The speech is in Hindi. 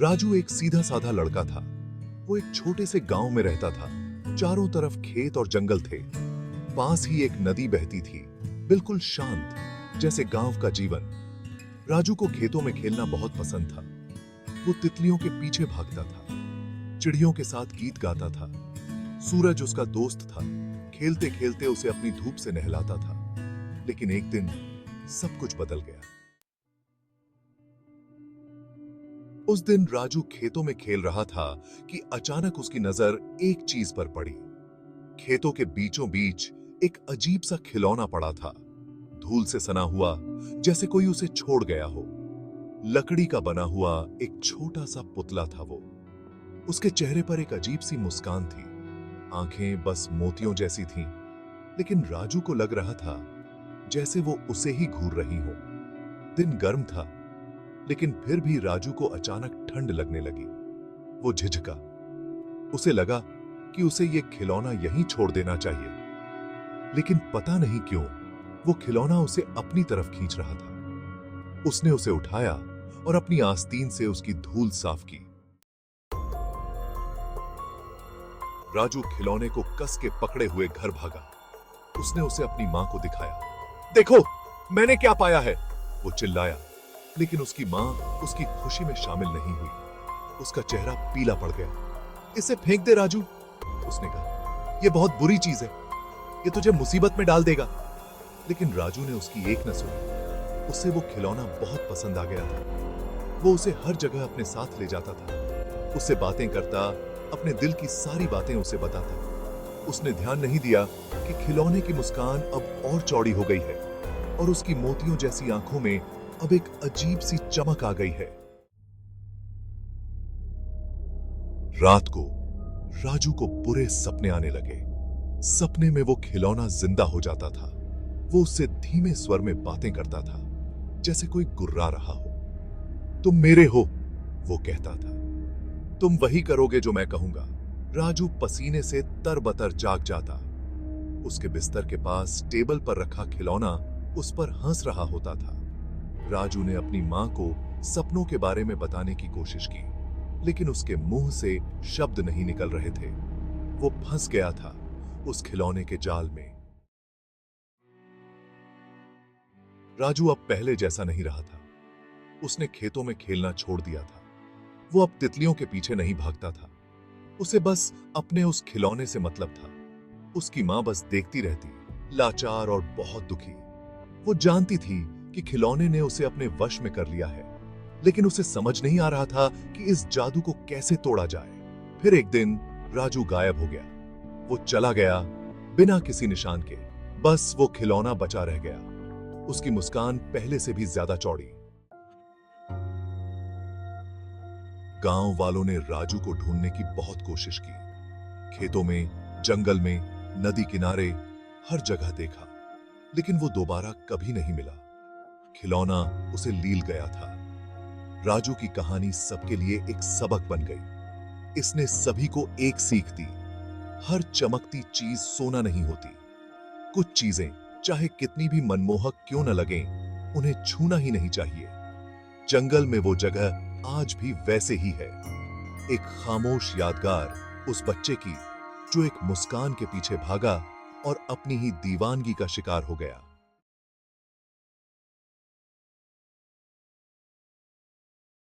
राजू एक सीधा साधा लड़का था। वो एक छोटे से गांव में रहता था। चारों तरफ खेत और जंगल थे। पास ही एक नदी बहती थी, बिल्कुल शांत, जैसे गांव का जीवन। राजू को खेतों में खेलना बहुत पसंद था। वो तितलियों के पीछे भागता था, चिड़ियों के साथ गीत गाता था। सूरज उसका दोस्त था, खेलते खेलते उसे अपनी धूप से नहलाता था। लेकिन एक दिन सब कुछ बदल गया। उस दिन राजू खेतों में खेल रहा था कि अचानक उसकी नजर एक चीज पर पड़ी। खेतों के बीचों बीच एक अजीब सा खिलौना पड़ा था, धूल से सना हुआ, जैसे कोई उसे छोड़ गया हो। लकड़ी का बना हुआ एक छोटा सा पुतला था वो। उसके चेहरे पर एक अजीब सी मुस्कान थी, आंखें बस मोतियों जैसी थीं। लेकिन राजू को लग रहा था जैसे वो उसे ही घूर रही हो। दिन गर्म था, लेकिन फिर भी राजू को अचानक ठंड लगने लगी। वो झिझका। उसे लगा कि उसे ये खिलौना यहीं छोड़ देना चाहिए। लेकिन पता नहीं क्यों वो खिलौना उसे अपनी तरफ खींच रहा था। उसने उसे उठाया और अपनी आस्तीन से उसकी धूल साफ की। राजू खिलौने को कस के पकड़े हुए घर भागा। उसने उसे अपनी मां को दिखाया। देखो, मैंने क्या पाया है, वो चिल्लाया। लेकिन उसकी मां उसकी खुशी में शामिल नहीं हुई। उसका चेहरा पीला पड़ गया। इसे फेंक दे राजू, उसने कहा। यह बहुत बुरी चीज है, यह तुझे मुसीबत में डाल देगा। लेकिन राजू ने उसकी एक न सुनी। उसे वो खिलौना बहुत पसंद आ गया था। वो उसे हर जगह अपने साथ ले जाता था। उससे बातें करता, अपने दिल की सारी बातें उसे बताता। उसने ध्यान नहीं दिया कि खिलौने की मुस्कान अब और चौड़ी हो गई है और उसकी मोतियों जैसी आंखों में अब एक अजीब सी चमक आ गई है। रात को राजू को बुरे सपने आने लगे। सपने में वो खिलौना जिंदा हो जाता था। वो उससे धीमे स्वर में बातें करता था, जैसे कोई गुर्रा रहा हो। तुम मेरे हो, वो कहता था। तुम वही करोगे जो मैं कहूंगा। राजू पसीने से तरबतर जाग जाता। उसके बिस्तर के पास टेबल पर रखा खिलौना उस पर हंस रहा होता था। राजू ने अपनी मां को सपनों के बारे में बताने की कोशिश की, लेकिन उसके मुंह से शब्द नहीं निकल रहे थे। वो फंस गया था उस खिलौने के जाल में। राजू अब पहले जैसा नहीं रहा था। उसने खेतों में खेलना छोड़ दिया था। वो अब तितलियों के पीछे नहीं भागता था। उसे बस अपने उस खिलौने से मतलब था। उसकी मां बस देखती रहती, लाचार और बहुत दुखी। वो जानती थी कि खिलौने ने उसे अपने वश में कर लिया है, लेकिन उसे समझ नहीं आ रहा था कि इस जादू को कैसे तोड़ा जाए। फिर एक दिन राजू गायब हो गया। वो चला गया बिना किसी निशान के। बस वो खिलौना बचा रह गया, उसकी मुस्कान पहले से भी ज्यादा चौड़ी। गांव वालों ने राजू को ढूंढने की बहुत कोशिश की। खेतों में, जंगल में, नदी किनारे, हर जगह देखा, लेकिन वो दोबारा कभी नहीं मिला। खिलौना उसे लील गया था। राजू की कहानी सबके लिए एक सबक बन गई। इसने सभी को एक सीख दी। हर चमकती चीज सोना नहीं होती। कुछ चीजें चाहे कितनी भी मनमोहक क्यों न लगें, उन्हें छूना ही नहीं चाहिए। जंगल में वो जगह आज भी वैसे ही है, एक खामोश यादगार उस बच्चे की जो एक मुस्कान के पीछे भागा और अपनी ही दीवानगी का शिकार हो गया।